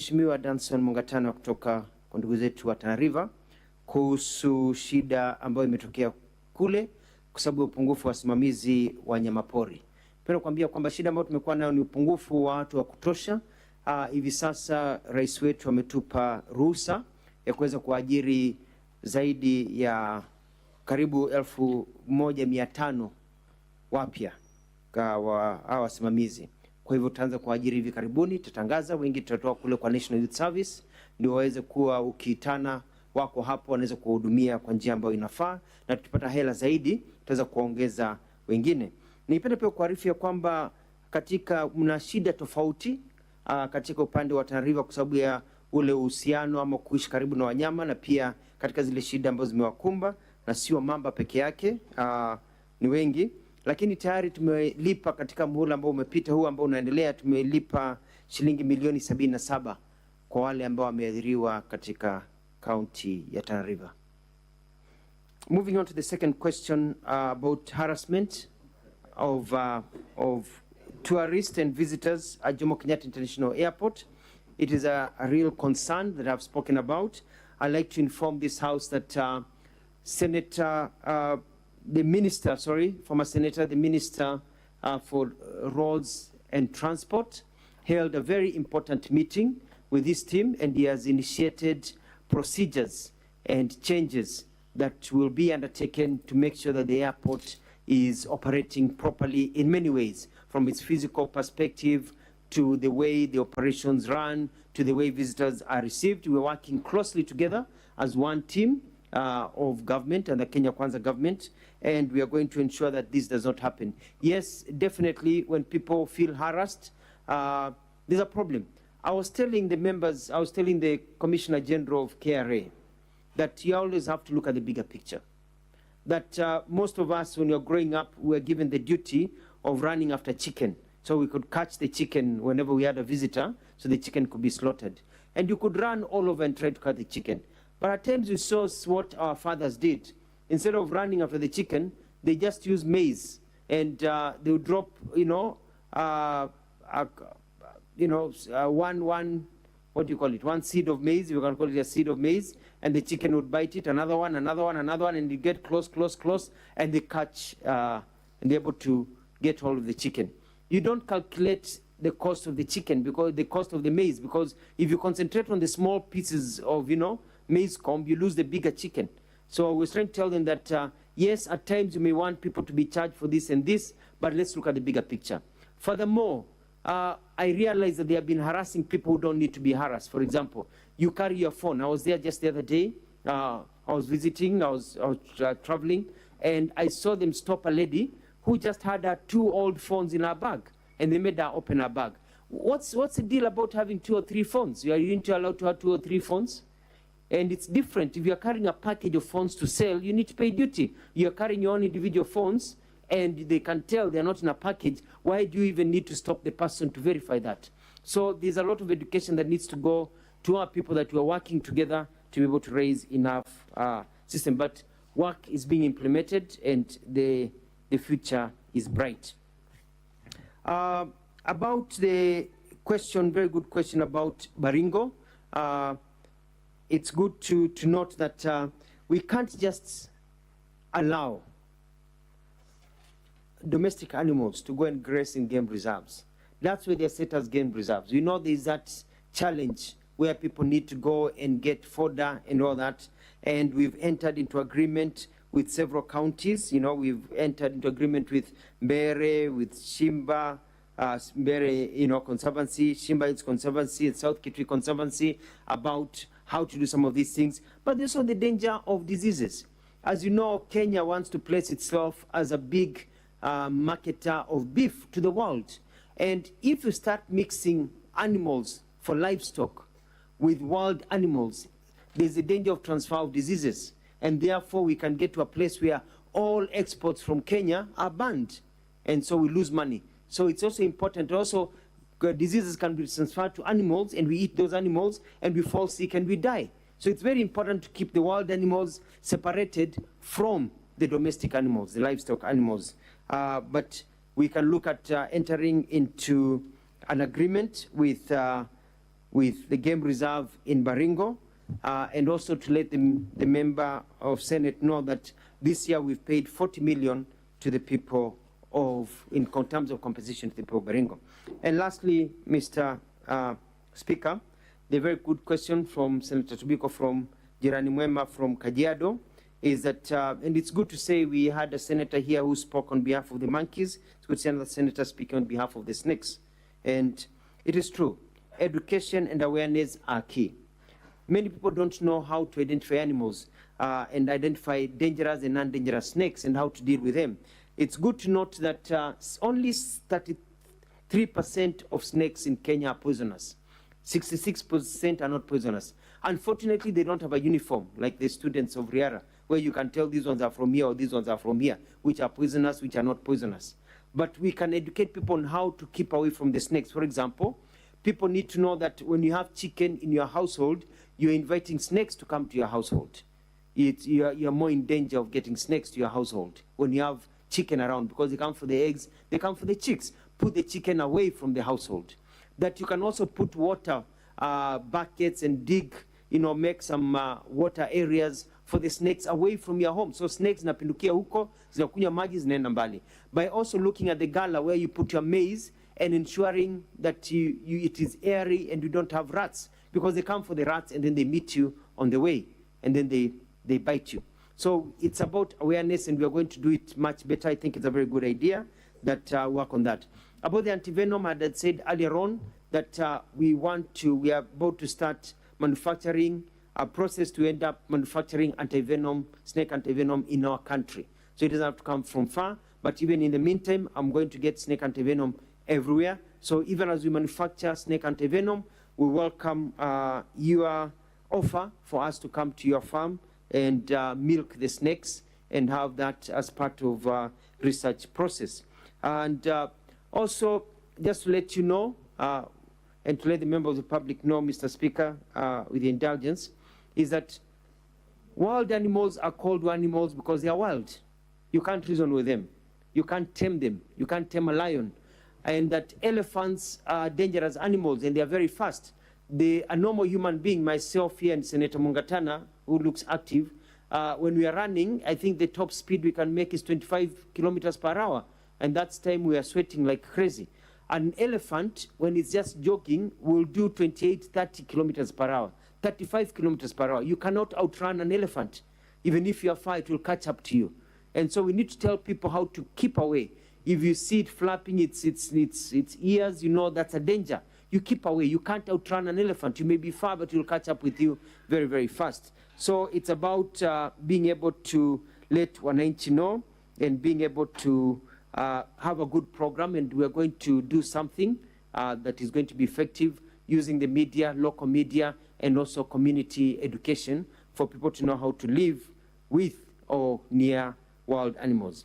Mheshimiwa Danson Mungatana kutoka kwa ndugu zetu wa Tana River kuhusu shida ambayo imetokea kule kwa sababu ya upungufu wa wasimamizi wa wanyamapori. Napenda kuambia kwamba shida ambayo tumekuwa nayo ni upungufu wa watu wa kutosha. Hivi sasa rais wetu ametupa ruhusa ya kuweza kuajiri zaidi ya karibu 1500 wapya kwa wasimamizi. Kwa hivyo tutaanza kuajiri hivi karibuni, tutatangaza, wengi tutatoa kule kwa National Youth Service ndio waweze kuwa ukiitana wako hapo wanaweza kuhudumia kwa njia ambayo inafaa, na tukipata hela zaidi tutaweza kuongeza wengine. Nipende pia kuarifia kwamba katika mna shida tofauti katika upande wa Tana River kwa sababu ya ule uhusiano ama kuishi karibu na wanyama, na pia katika zile shida ambazo zimewakumba, na sio mamba peke yake, ni wengi. Lakini tayari tumelipa katika muhula ambao umepita huu ambao unaendelea, tumelipa shilingi milioni 77 kwa wale ambao wameathiriwa katika county ya Tana River. Moving on to the second question about harassment of tourists and visitors at Jomo Kenyatta International Airport. It is a real concern that I've spoken about. I'd like to inform this House that former Senator, the Minister for Roads and Transport, held a very important meeting with his team, and he has initiated procedures and changes that will be undertaken to make sure that the airport is operating properly in many ways, from its physical perspective to the way the operations run, to the way visitors are received. We're working closely together as one team of government and the Kenya Kwanza government, and we are going to ensure that this does not happen. Yes, definitely, when people feel harassed, there's a problem. I was telling the Commissioner General of KRA that you always have to look at the bigger picture. That most of us, when you're growing up, were given the duty of running after chicken. So we could catch the chicken whenever we had a visitor, so the chicken could be slaughtered. And you could run all over and try to catch the chicken. But at times we saw what our fathers did. Instead of running after the chicken, they just use maize, and they would drop, one seed of maize. You can call it a seed of maize, and the chicken would bite it. Another one, and you get close, and they catch and they're able to get hold of the chicken. You don't calculate the cost of the chicken because the cost of the maize, because if you concentrate on the small pieces of maize comb, you lose the bigger chicken. So we're trying to tell them that yes, at times you may want people to be charged for this and this, but let's look at the bigger picture. Furthermore, I realize that they have been harassing people who don't need to be harassed. For example, you carry your phone. I was there just the other day. I was visiting, I was traveling, and I saw them stop a lady who just had her 2 old phones in her bag, and they made her open her bag. What's the deal about having 2 or 3 phones? You aren't allowed to have 2 or 3 phones? And it's different. If you're carrying a package of phones to sell, you need to pay duty. You're carrying your own individual phones, and they can tell they're not in a package. Why do you even need to stop the person to verify that? So there's a lot of education that needs to go to our people that we're working together to be able to raise enough system. But work is being implemented, and the future is bright. About the question, very good question about Baringo. It's good to note that we can't just allow domestic animals to go and graze in game reserves. That's where they're set as game reserves. We know there's that challenge where people need to go and get fodder and all that. And we've entered into agreement with several counties. We've entered into agreement with Mbere, with Shimba, Mbere, Conservancy, Shimba Hills Conservancy, and South Kitui Conservancy about how to do some of these things. But there's also the danger of diseases. As you know, Kenya wants to place itself as a big marketer of beef to the world. And if you start mixing animals for livestock with wild animals, there's a danger of transfer of diseases. And therefore, we can get to a place where all exports from Kenya are banned. And so we lose money. So it's also important. Also, diseases can be transferred to animals, and we eat those animals, and we fall sick, and we die. So it's very important to keep the wild animals separated from the domestic animals, the livestock animals. But we can look at entering into an agreement with with the game reserve in Baringo, and also to let the member of Senate know that this year we've paid 40 million to the people in terms of compensation to the people of Baringo. And lastly, Mr. Speaker, the very good question from Senator Tobiko from Jirani Mwema from Kajiado is that, and it's good to say we had a senator here who spoke on behalf of the monkeys. It's good to see another senator speaking on behalf of the snakes. And it is true, education and awareness are key. Many people don't know how to identify animals and identify dangerous and non-dangerous snakes and how to deal with them. It's good to note that only 33% of snakes in Kenya are poisonous. 66% are not poisonous. Unfortunately, they don't have a uniform like the students of Riara, where you can tell these ones are from here or these ones are from here, which are poisonous, which are not poisonous. But we can educate people on how to keep away from the snakes. For example, people need to know that when you have chicken in your household, you're inviting snakes to come to your household. You're more in danger of getting snakes to your household when you have chicken around, because they come for the eggs, they come for the chicks. Put the chicken away from the household. That you can also put water buckets and dig, make some water areas for the snakes away from your home. So snakes zinapindukia huko, zinakunywa maji, zinaenda mbali. By also looking at the gala where you put your maize and ensuring that it is airy and you don't have rats, because they come for the rats and then they meet you on the way and then they bite you. So it's about awareness, and we are going to do it much better. I think it's a very good idea that work on that. About the antivenom, I had said earlier on that we are about to start manufacturing a process to end up manufacturing antivenom, snake antivenom in our country. So it doesn't have to come from far, but even in the meantime, I'm going to get snake antivenom everywhere. So even as we manufacture snake antivenom, we welcome your offer for us to come to your farm and milk the snakes and have that as part of research process. And also, just to let you know, and to let the members of the public know, Mr. Speaker, with the indulgence, is that wild animals are called animals because they are wild. You can't reason with them. You can't tame them. You can't tame a lion. And that elephants are dangerous animals and they are very fast. A normal human being, myself here and Senator Mungatana, who looks active, when we are running, I think the top speed we can make is 25 kilometers per hour. And that's time we are sweating like crazy. An elephant, when it's just jogging, will do 28, 30 kilometers per hour, 35 kilometers per hour. You cannot outrun an elephant. Even if you are far, it will catch up to you. And so we need to tell people how to keep away. If you see it flapping its ears, you know that's a danger. You keep away. You can't outrun an elephant. You may be far, but it will catch up with you very, very fast. So it's about being able to let wananchi know and being able to have a good program, and we're going to do something that is going to be effective using the media, local media, and also community education for people to know how to live with or near wild animals.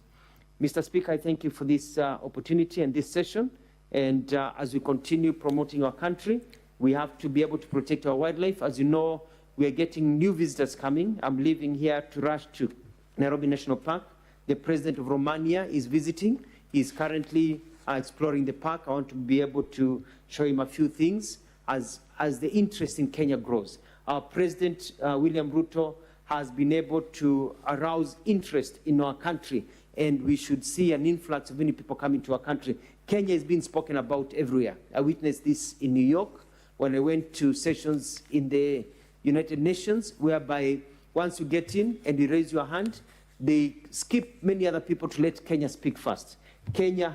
Mr. Speaker, I thank you for this opportunity and this session. And as we continue promoting our country, we have to be able to protect our wildlife. As you know, we are getting new visitors coming. I'm leaving here to rush to Nairobi National Park. The president of Romania is visiting. He's currently exploring the park. I want to be able to show him a few things as the interest in Kenya grows. Our president, William Ruto, has been able to arouse interest in our country, and we should see an influx of many people coming to our country. Kenya is being spoken about everywhere. I witnessed this in New York when I went to sessions in the United Nations, whereby once you get in and you raise your hand, they skip many other people to let Kenya speak first. Kenya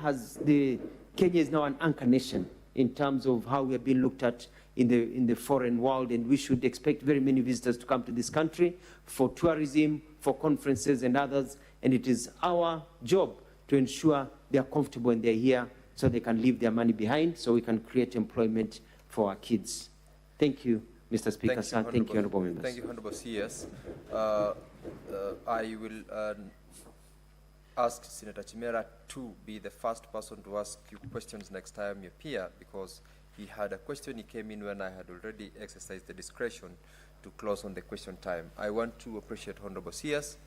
is now an anchor nation in terms of how we are being looked at in the foreign world, and we should expect very many visitors to come to this country for tourism, for conferences and others, and it is our job to ensure they are comfortable and they're here so they can leave their money behind, so we can create employment for our kids. Thank you, Mr. Speaker. Thank you, Honorable Members. Thank you, Honorable CS. I will ask Senator Chimera to be the first person to ask you questions next time you appear, because he had a question. He came in when I had already exercised the discretion to close on the question time. I want to appreciate Honorable CS